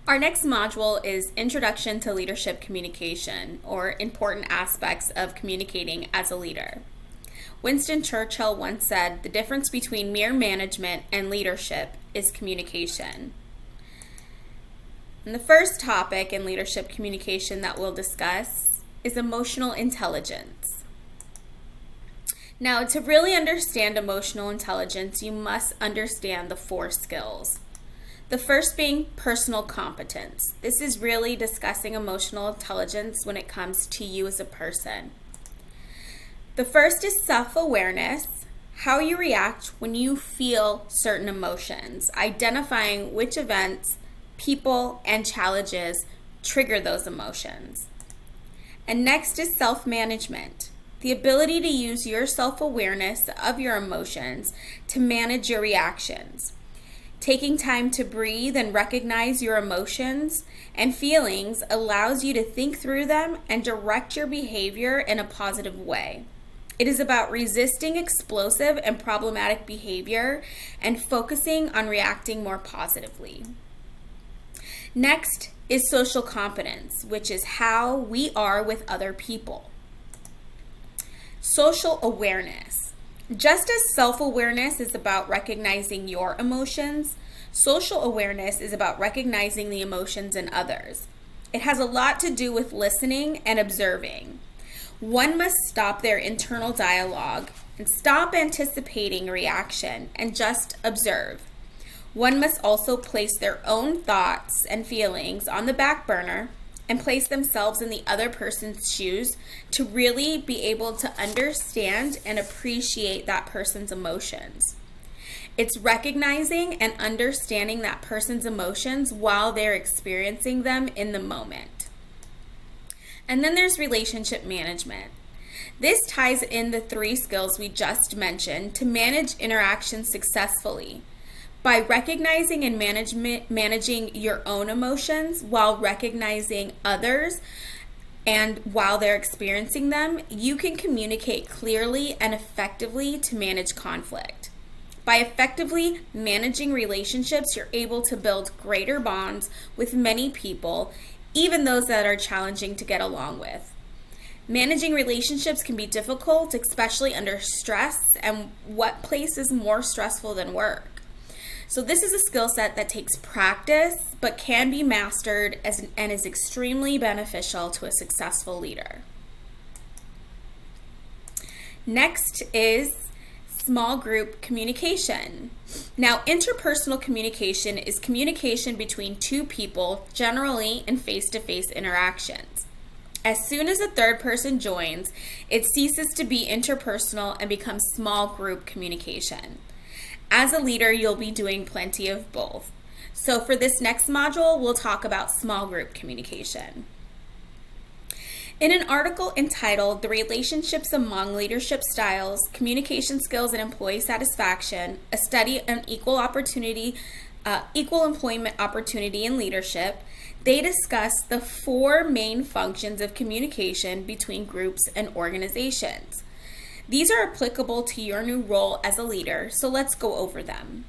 Our next module is Introduction to Leadership Communication, or Important Aspects of Communicating as a Leader. Winston Churchill once said, "The difference between mere management and leadership is communication." And the first topic in leadership communication that we'll discuss is emotional intelligence. Now, to really understand emotional intelligence, you must understand the 4 skills. The first being personal competence. This is really discussing emotional intelligence when it comes to you as a person. The first is self-awareness, how you react when you feel certain emotions, identifying which events, people, and challenges trigger those emotions. And next is self-management, the ability to use your self-awareness of your emotions to manage your reactions. Taking time to breathe and recognize your emotions and feelings allows you to think through them and direct your behavior in a positive way. It is about resisting explosive and problematic behavior and focusing on reacting more positively. Next is social competence, which is how we are with other people. Social awareness. Just as self-awareness is about recognizing your emotions, social awareness is about recognizing the emotions in others. It has a lot to do with listening and observing. One must stop their internal dialogue and stop anticipating reaction and just observe. One must also place their own thoughts and feelings on the back burner and place themselves in the other person's shoes to really be able to understand and appreciate that person's emotions. It's recognizing and understanding that person's emotions while they're experiencing them in the moment. And then there's relationship management. This ties in the 3 skills we just mentioned to manage interactions successfully. By recognizing and managing your own emotions while recognizing others and while they're experiencing them, you can communicate clearly and effectively to manage conflict. By effectively managing relationships, you're able to build greater bonds with many people, even those that are challenging to get along with. Managing relationships can be difficult, especially under stress, and what place is more stressful than work? So this is a skill set that takes practice, but can be mastered and is extremely beneficial to a successful leader. Next is small group communication. Now, interpersonal communication is communication between 2 people, generally in face-to-face interactions. As soon as a third person joins, it ceases to be interpersonal and becomes small group communication. As a leader, you'll be doing plenty of both. So for this next module, we'll talk about small group communication. In an article entitled "The Relationships Among Leadership Styles, Communication Skills and Employee Satisfaction, a Study on Equal Employment Opportunity in Leadership," they discuss the 4 main functions of communication between groups and organizations. These are applicable to your new role as a leader, so let's go over them.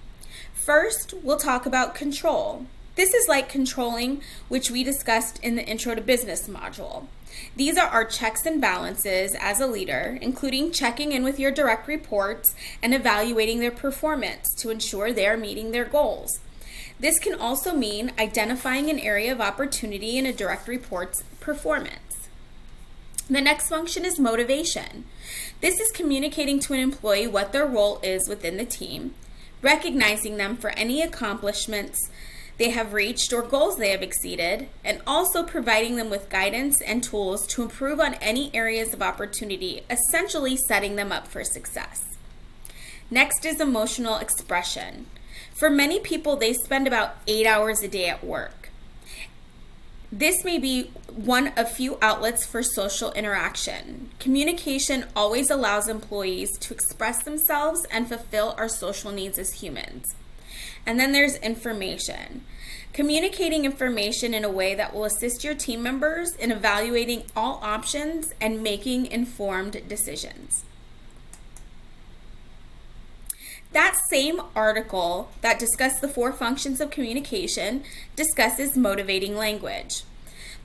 First, we'll talk about control. This is like controlling, which we discussed in the Intro to Business module. These are our checks and balances as a leader, including checking in with your direct reports and evaluating their performance to ensure they are meeting their goals. This can also mean identifying an area of opportunity in a direct report's performance. The next function is motivation. This is communicating to an employee what their role is within the team, recognizing them for any accomplishments they have reached or goals they have exceeded, and also providing them with guidance and tools to improve on any areas of opportunity, essentially setting them up for success. Next is emotional expression. For many people, they spend about 8 hours a day at work. This may be one of few outlets for social interaction. Communication always allows employees to express themselves and fulfill our social needs as humans. And then there's information. Communicating information in a way that will assist your team members in evaluating all options and making informed decisions. That same article that discussed the 4 functions of communication discusses motivating language.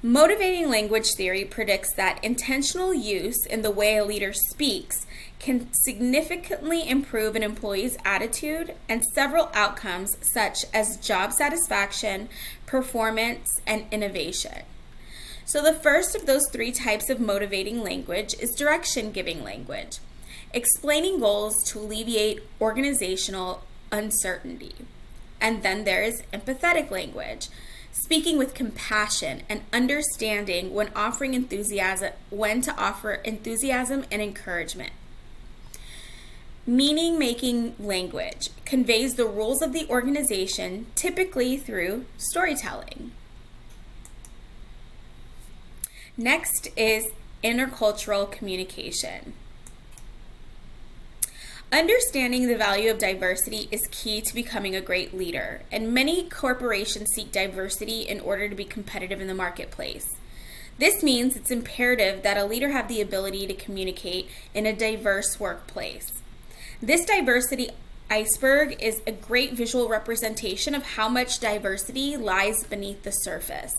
Motivating language theory predicts that intentional use in the way a leader speaks can significantly improve an employee's attitude and several outcomes such as job satisfaction, performance, and innovation. So the first of those 3 types of motivating language is direction-giving language, explaining goals to alleviate organizational uncertainty. And then there is empathetic language, speaking with compassion and understanding when to offer enthusiasm and encouragement. Meaning-making language conveys the rules of the organization, typically through storytelling. Next is intercultural communication. Understanding the value of diversity is key to becoming a great leader, and many corporations seek diversity in order to be competitive in the marketplace. This means it's imperative that a leader have the ability to communicate in a diverse workplace. This diversity iceberg is a great visual representation of how much diversity lies beneath the surface.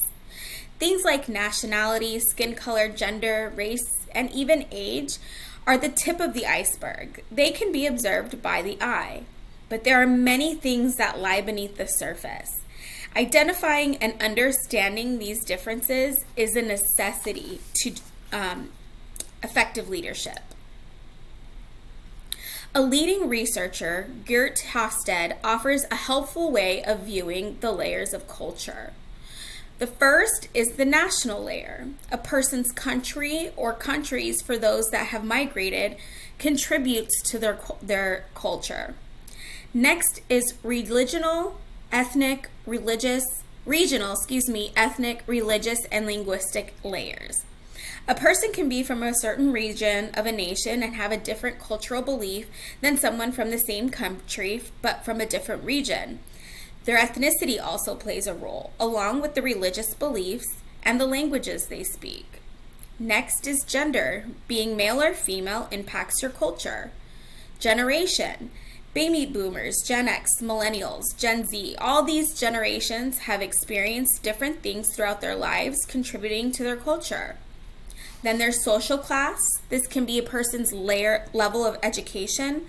Things like nationality, skin color, gender, race, and even age are the tip of the iceberg. They can be observed by the eye, but there are many things that lie beneath the surface. Identifying and understanding these differences is a necessity to effective leadership. A leading researcher, Geert Hofstede, offers a helpful way of viewing the layers of culture. The first is the national layer. A person's country or countries, for those that have migrated, contributes to their culture. Next is regional, ethnic, religious, and linguistic layers. A person can be from a certain region of a nation and have a different cultural belief than someone from the same country but from a different region. Their ethnicity also plays a role, along with the religious beliefs and the languages they speak. Next is gender. Being male or female impacts your culture. Generation. Baby boomers, Gen X, millennials, Gen Z, all these generations have experienced different things throughout their lives, contributing to their culture. Then there's social class. This can be a person's level of education,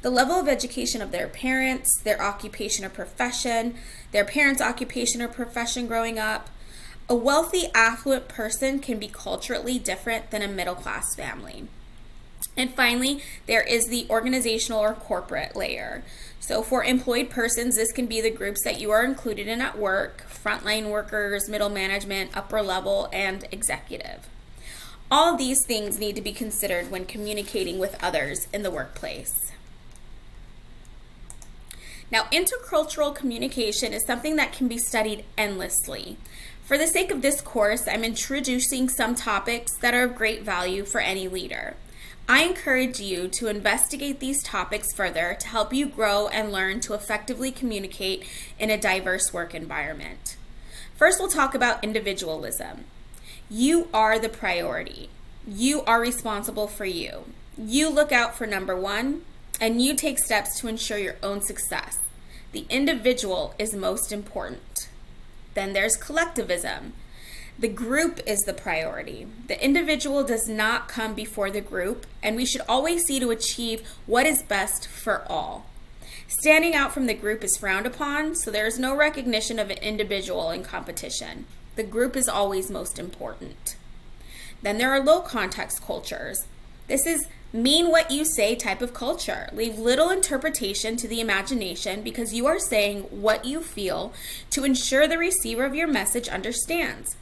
the level of education of their parents, their occupation or profession, their parents' occupation or profession growing up. A wealthy, affluent person can be culturally different than a middle-class family. And finally, there is the organizational or corporate layer. So for employed persons, this can be the groups that you are included in at work, frontline workers, middle management, upper level, and executive. All these things need to be considered when communicating with others in the workplace. Now, intercultural communication is something that can be studied endlessly. For the sake of this course, I'm introducing some topics that are of great value for any leader. I encourage you to investigate these topics further to help you grow and learn to effectively communicate in a diverse work environment. First, we'll talk about individualism. You are the priority. You are responsible for you. You look out for number one, and you take steps to ensure your own success. The individual is most important. Then there's collectivism. The group is the priority. The individual does not come before the group, and we should always see to achieve what is best for all. Standing out from the group is frowned upon, so there is no recognition of an individual in competition. The group is always most important. Then there are low context cultures. This is mean what you say type of culture. Leave little interpretation to the imagination because you are saying what you feel to ensure the receiver of your message understands.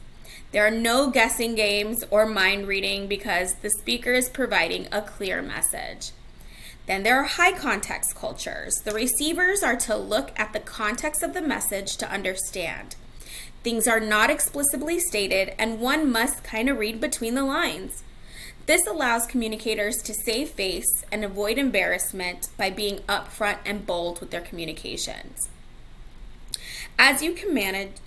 There are no guessing games or mind reading because the speaker is providing a clear message. Then there are high context cultures. The receivers are to look at the context of the message to understand. Things are not explicitly stated, and one must kind of read between the lines. This allows communicators to save face and avoid embarrassment by being upfront and bold with their communications. As you can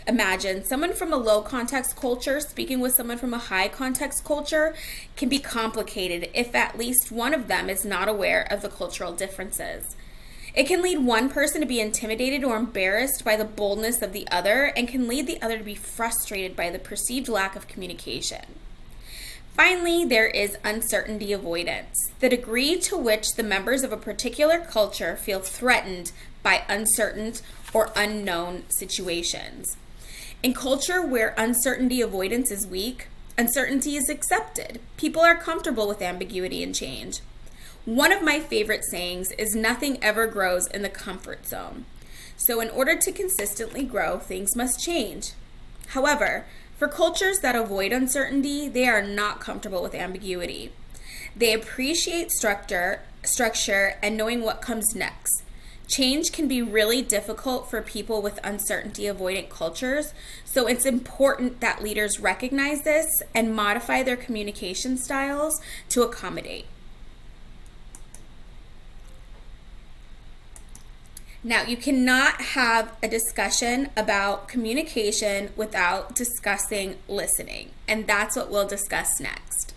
imagine, someone from a low context culture speaking with someone from a high context culture can be complicated if at least one of them is not aware of the cultural differences. It can lead one person to be intimidated or embarrassed by the boldness of the other, and can lead the other to be frustrated by the perceived lack of communication. Finally, there is uncertainty avoidance, the degree to which the members of a particular culture feel threatened by uncertain or unknown situations. In culture where uncertainty avoidance is weak, uncertainty is accepted. People are comfortable with ambiguity and change. One of my favorite sayings is nothing ever grows in the comfort zone. So in order to consistently grow, things must change. However, for cultures that avoid uncertainty, they are not comfortable with ambiguity. They appreciate structure and knowing what comes next. Change can be really difficult for people with uncertainty avoidant cultures, so it's important that leaders recognize this and modify their communication styles to accommodate. Now, you cannot have a discussion about communication without discussing listening, and that's what we'll discuss next.